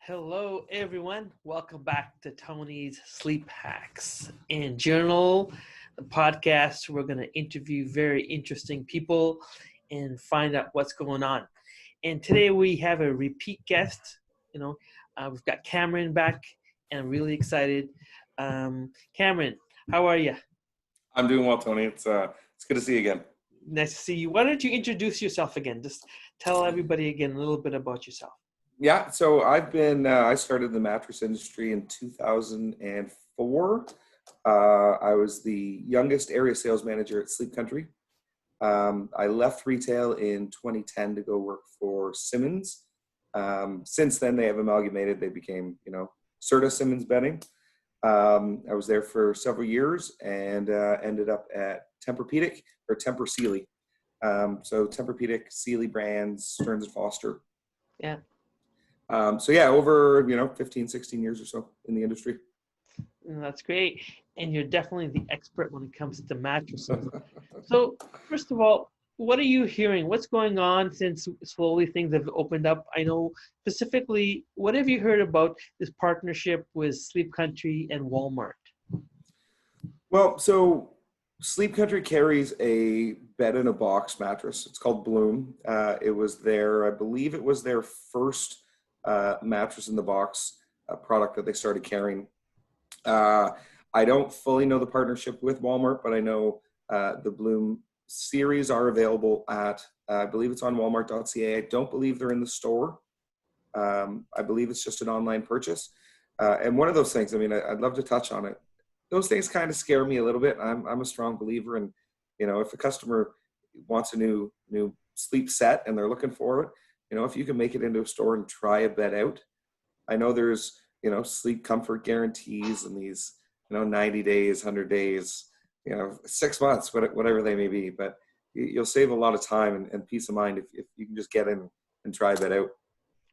Hello, everyone. Welcome back to Tony's Sleep Hacks and Journal, the podcast. We're going to interview very interesting people and find out what's going on. And today we have a repeat guest. We've got Cameron back, and I'm really excited. Cameron, how are you? I'm doing well, Tony. It's good to see you again. Nice to see you. Why don't you introduce yourself again? Just tell everybody again a little bit about yourself. Yeah, so I started the mattress industry in 2004. I was the youngest area sales manager at Sleep Country. I left retail in 2010 to go work for Simmons. Since then, they have amalgamated. They became, Serta Simmons Bedding. I was there for several years and ended up at Tempur-Pedic or Tempur Sealy. So Tempur-Pedic, Sealy brands, Stearns & Foster. Yeah. Over 15, 16 years or so in the industry. That's great. And you're definitely the expert when it comes to mattresses. So first of all, what are you hearing? What's going on since slowly things have opened up? I know specifically, what have you heard about this partnership with Sleep Country and Walmart? Well, so Sleep Country carries a bed-in-a-box mattress. It's called Bloom. I believe it was their first mattress in the box product that they started carrying. I don't fully know the partnership with Walmart, but I know the Bloom series are available at, I believe it's on walmart.ca. I don't believe they're in the store. I believe it's just an online purchase. And one of those things, I'd love to touch on it. Those things kind of scare me a little bit. I'm a strong believer in, if a customer wants a new sleep set and they're looking for it, if you can make it into a store and try a bed out. I know there's, sleep comfort guarantees and these, 90 days, 100 days, 6 months, whatever they may be. But you'll save a lot of time and peace of mind if you can just get in and try a bed out.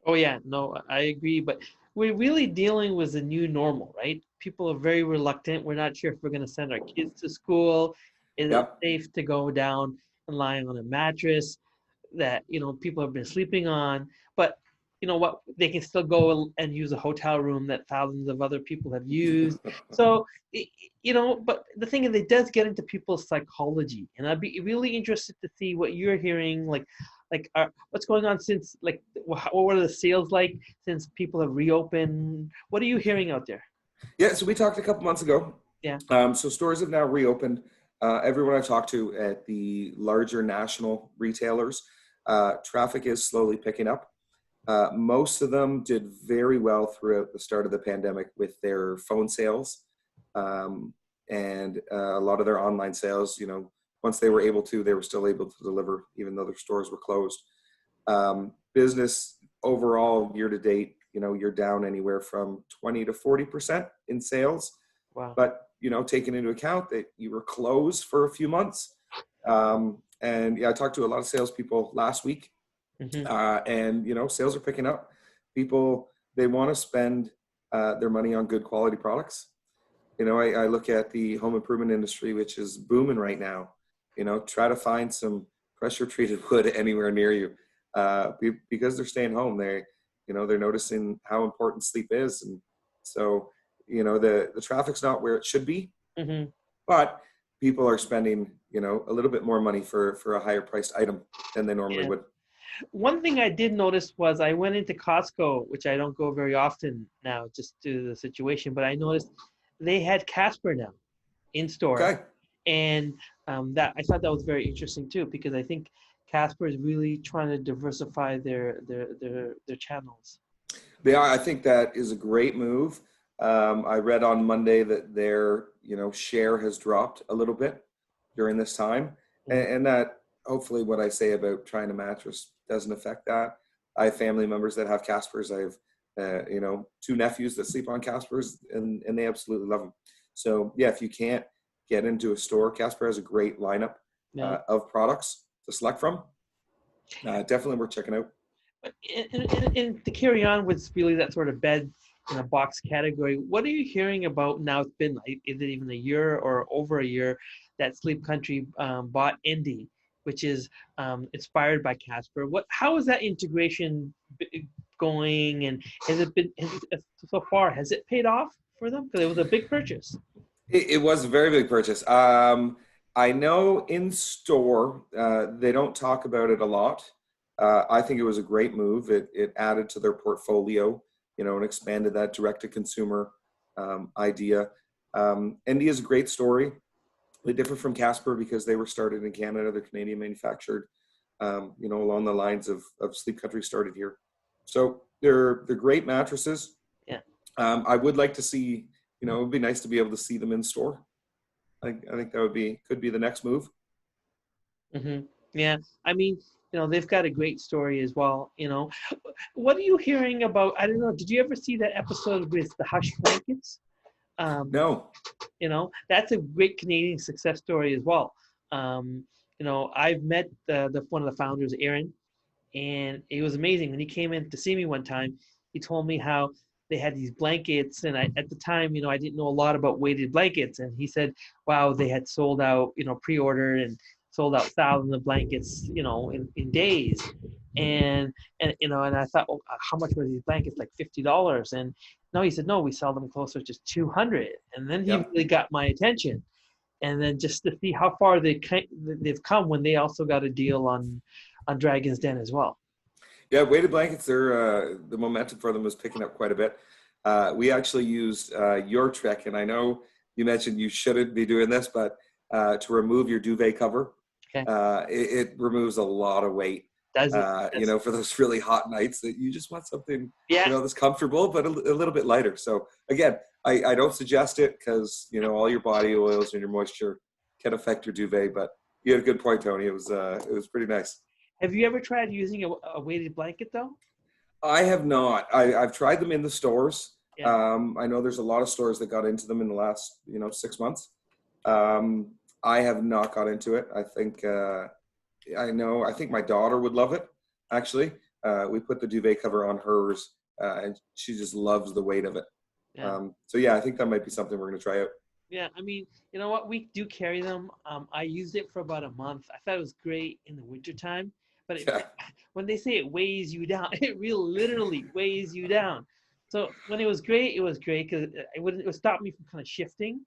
Oh, yeah. No, I agree. But we're really dealing with a new normal, right? People are very reluctant. We're not sure if we're going to send our kids to school. Is it safe to go down and lie on a mattress that people have been sleeping on? But you know what, they can still go and use a hotel room that thousands of other people have used. So but the thing is, it does get into people's psychology, and I'd be really interested to see what you're hearing, what's going on since, what are the sales like since people have reopened? What are you hearing out there? Yeah, so we talked a couple months ago. Yeah. So stores have now reopened. Everyone I talked to at the larger national retailers, traffic is slowly picking up. Most of them did very well throughout the start of the pandemic with their phone sales. And a lot of their online sales, once they were able to, they were still able to deliver even though their stores were closed. Business overall year to date, you're down anywhere from 20 to 40% in sales. Wow. But, taking into account that you were closed for a few months. I talked to a lot of salespeople last week. Mm-hmm. Sales are picking up. People, they want to spend their money on good quality products. I look at the home improvement industry, which is booming right now. Try to find some pressure treated wood anywhere near you because they're staying home. They're noticing how important sleep is. And so, the traffic's not where it should be, Mm-hmm. but people are spending, a little bit more money for a higher priced item than they normally would. One thing I did notice was I went into Costco, which I don't go very often now just due to the situation, but I noticed they had Casper now in store. Okay. And that I thought that was very interesting too, because I think Casper is really trying to diversify their channels. They are. I think that is a great move. I read on Monday that their, share has dropped a little bit during this time. And that hopefully what I say about trying a mattress doesn't affect that. I have family members that have Caspers. I have, 2 nephews that sleep on Caspers and they absolutely love them. So yeah, if you can't get into a store, Casper has a great lineup of products to select from. Definitely worth checking out. And to carry on with really that sort of bed in a box category, what are you hearing about now? It's been, is it even a year or over a year that Sleep Country bought Indy, which is inspired by Casper. How is that integration going, and so far, has it paid off for them? Because it was a big purchase. It was a very big purchase. I know in store, they don't talk about it a lot. I think it was a great move. It added to their portfolio, and expanded that direct to consumer idea. India is a great story. They differ from Casper because they were started in Canada. They're Canadian manufactured, along the lines of Sleep Country started here. So they're great mattresses. Yeah. I would like to see, it would be nice to be able to see them in store. I think that could be the next move. Hmm. Yeah. I mean, they've got a great story as well. What are you hearing about? I don't know. Did you ever see that episode with the Hush Blankets? Um, No. that's a great Canadian success story as well. I've met the one of the founders, Aaron, and it was amazing when he came in to see me one time. He told me how they had these blankets, and at the time, I didn't know a lot about weighted blankets, and he said, wow, they had sold out, pre-ordered and sold out thousands of blankets, in days. And I thought, oh, how much were these blankets? Like $50. And no, he said, no, we sell them closer to 200. And then he Yep. really got my attention. And then just to see how far they've come when they also got a deal on Dragon's Den as well. Yeah, weighted blankets. They're the momentum for them is picking up quite a bit. We actually used your trick, and I know you mentioned you shouldn't be doing this, but to remove your duvet cover, Okay. it removes a lot of weight. Does it? For those really hot nights that you just want something, Yeah. that's comfortable but a little bit lighter. So again, I don't suggest it because all your body oils and your moisture can affect your duvet. But you had a good point, Tony. It was pretty nice. Have you ever tried using a weighted blanket though? I have not. I've tried them in the stores. Yeah. I know there's a lot of stores that got into them in the last 6 months. I have not got into it. I think I think my daughter would love it. Actually, we put the duvet cover on hers, and she just loves the weight of it. Yeah. So yeah, I think that might be something we're going to try out. Yeah, I mean, you know what? We do carry them. I used it for about a month. I thought it was great in the wintertime, but Yeah. when they say it weighs you down, it really literally weighs you down. So when it was great because it would stop me from kind of shifting.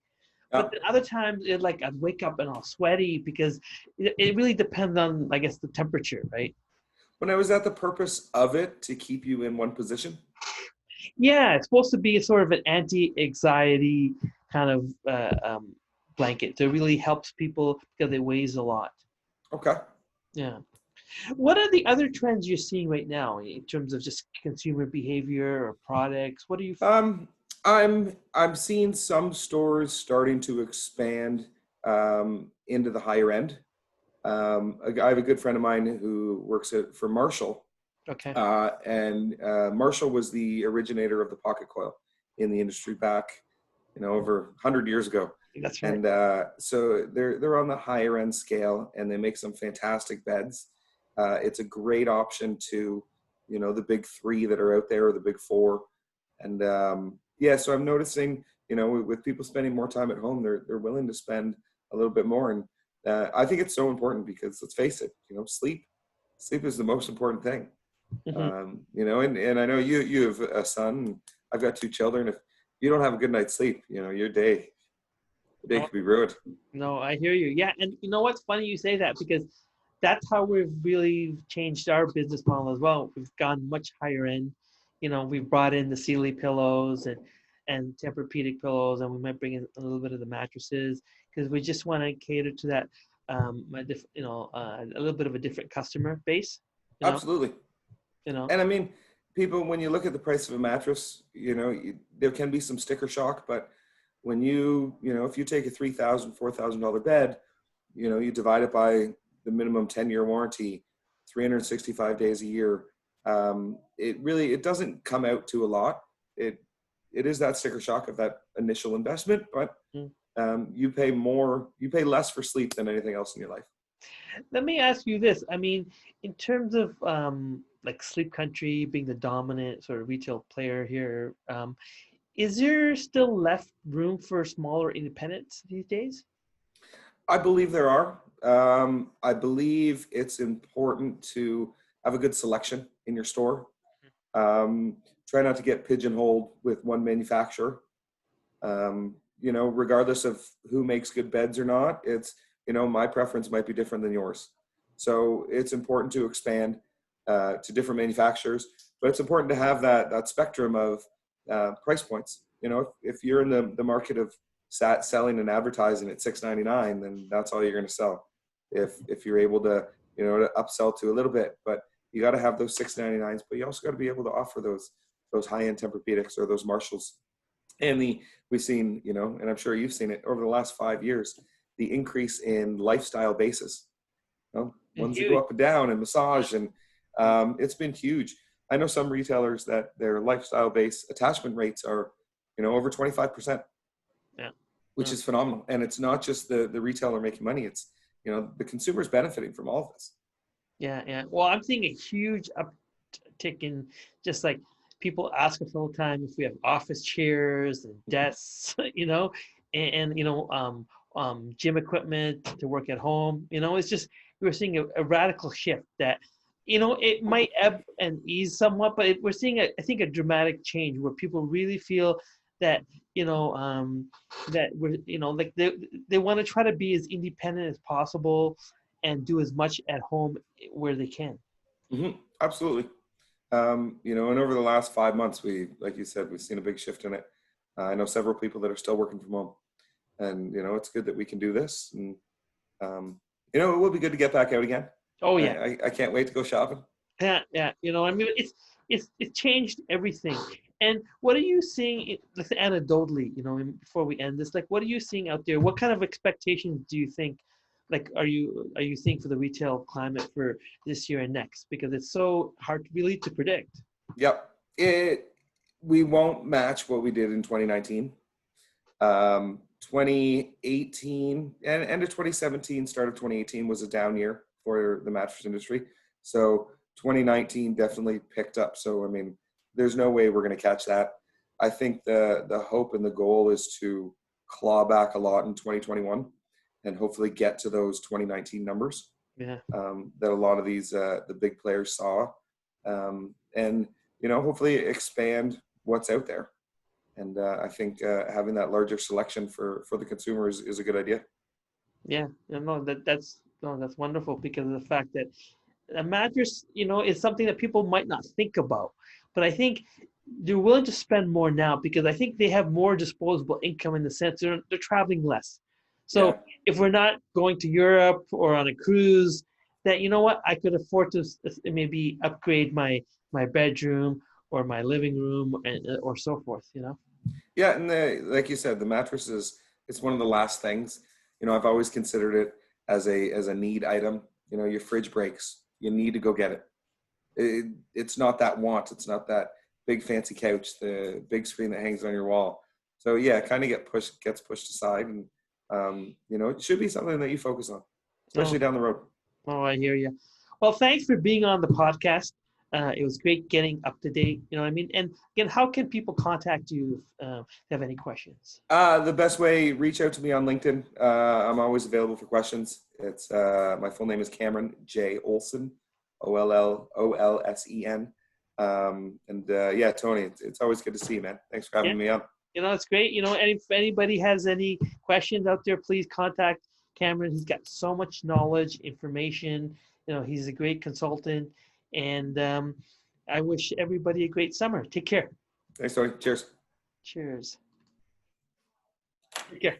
Yeah. But then other times, I'd wake up and all sweaty because it really depends on, I guess, the temperature, right? When I was at the purpose of it to keep you in one position. Yeah, it's supposed to be a sort of an anti-anxiety kind of blanket. So it really helps people because it weighs a lot. Okay. Yeah. What are the other trends you're seeing right now in terms of just consumer behavior or products? What are you? I'm seeing some stores starting to expand into the higher end. I have a good friend of mine who works for Marshall, Okay. and Marshall was the originator of the pocket coil in the industry back, over 100 years ago. That's right. And so they're on the higher end scale, and they make some fantastic beds. It's a great option to, the big three that are out there, or the big four. And yeah, so I'm noticing, with people spending more time at home, they're willing to spend a little bit more. And I think it's so important because let's face it, sleep is the most important thing. Mm-hmm. And I know you have a son. And I've got two children. If you don't have a good night's sleep, your day Oh, could be ruined. no, I hear you. Yeah, and you know what's funny you say that because that's how we've really changed our business model as well. We've gone much higher end. We've brought in the Sealy pillows and Tempur-Pedic pillows, and we might bring in a little bit of the mattresses because we just want to cater to that a little bit of a different customer base. You know, Absolutely. you know. And I mean, people, when you look at the price of a mattress, there can be some sticker shock, but when if you take a $3,000, $4,000 bed, you divide it by the minimum 10-year warranty, 365 days a year. It doesn't come out to a lot. It is that sticker shock of that initial investment, but you pay less for sleep than anything else in your life. Let me ask you this. I mean, in terms of like Sleep Country being the dominant sort of retail player here, is there still left room for smaller independents these days? I believe there are. I believe it's important to have a good selection in your store. Try not to get pigeonholed with one manufacturer. Regardless of who makes good beds or not, it's, my preference might be different than yours. So it's important to expand to different manufacturers, but it's important to have that spectrum of price points. If you're in the market of selling and advertising at $6.99, then that's all you're going to sell. If you're able to, to upsell to a little bit, but you got to have those $6.99s, but you also got to be able to offer those high-end Tempur-Pedics or those Marshalls. And we've seen, and I'm sure you've seen it over the last 5 years, the increase in lifestyle bases. Ones that go up and down and massage, and it's been huge. I know some retailers that their lifestyle base attachment rates are, over 25%, which is phenomenal. And it's not just the retailer making money; it's the consumer's benefiting from all of this. Yeah. Well, I'm seeing a huge uptick in just like people ask us all the time if we have office chairs and desks, and gym equipment to work at home. It's just we're seeing a radical shift that, it might ebb and ease somewhat, but we're seeing I think a dramatic change where people really feel that that we're like they want to try to be as independent as possible and do as much at home where they can. Mm-hmm. Absolutely. And over the last 5 months, like you said, we've seen a big shift in it. I know several people that are still working from home, and it's good that we can do this. And it will be good to get back out again. Oh yeah. I can't wait to go shopping. Yeah. I mean, it's changed everything. And what are you seeing, let's say anecdotally, before we end this, like, what are you seeing out there? What kind of expectations do you think, like, are you seeing for the retail climate for this year and next? Because it's so hard really to predict. Yep. We won't match what we did in 2019. 2018 and end of 2017, start of 2018 was a down year for the mattress industry. So 2019 definitely picked up. So, I mean, there's no way we're going to catch that. I think the hope and the goal is to claw back a lot in 2021 and hopefully get to those 2019 numbers. Yeah. That a lot of these, the big players saw. And, hopefully expand what's out there. And I think having that larger selection for the consumer is a good idea. Yeah, that's wonderful because of the fact that a mattress, is something that people might not think about. But I think they're willing to spend more now because I think they have more disposable income in the sense they're traveling less. So if we're not going to Europe or on a cruise, that I could afford to maybe upgrade my bedroom or my living room or so forth. Yeah, and like you said, the mattress it's one of the last things. I've always considered it as a need item. Your fridge breaks, you need to go get it. It's not that want. It's not that big fancy couch, the big screen that hangs on your wall. So yeah, it kind of gets pushed aside, and it should be something that you focus on, Oh, especially down the road. oh, I hear you. Well, thanks for being on the podcast. It was great getting up to date. You know what I mean? And again, how can people contact you if they have any questions? The best way, reach out to me on LinkedIn. I'm always available for questions. It's my full name is Cameron J. Olsen, Ollolsen. Yeah, Tony, it's always good to see you, man. Thanks for having me on. It's great. And if anybody has any questions out there, please contact Cameron. He's got so much knowledge, information. He's a great consultant. And I wish everybody a great summer. Take care. Thanks, Tony. Cheers. Cheers. Take care.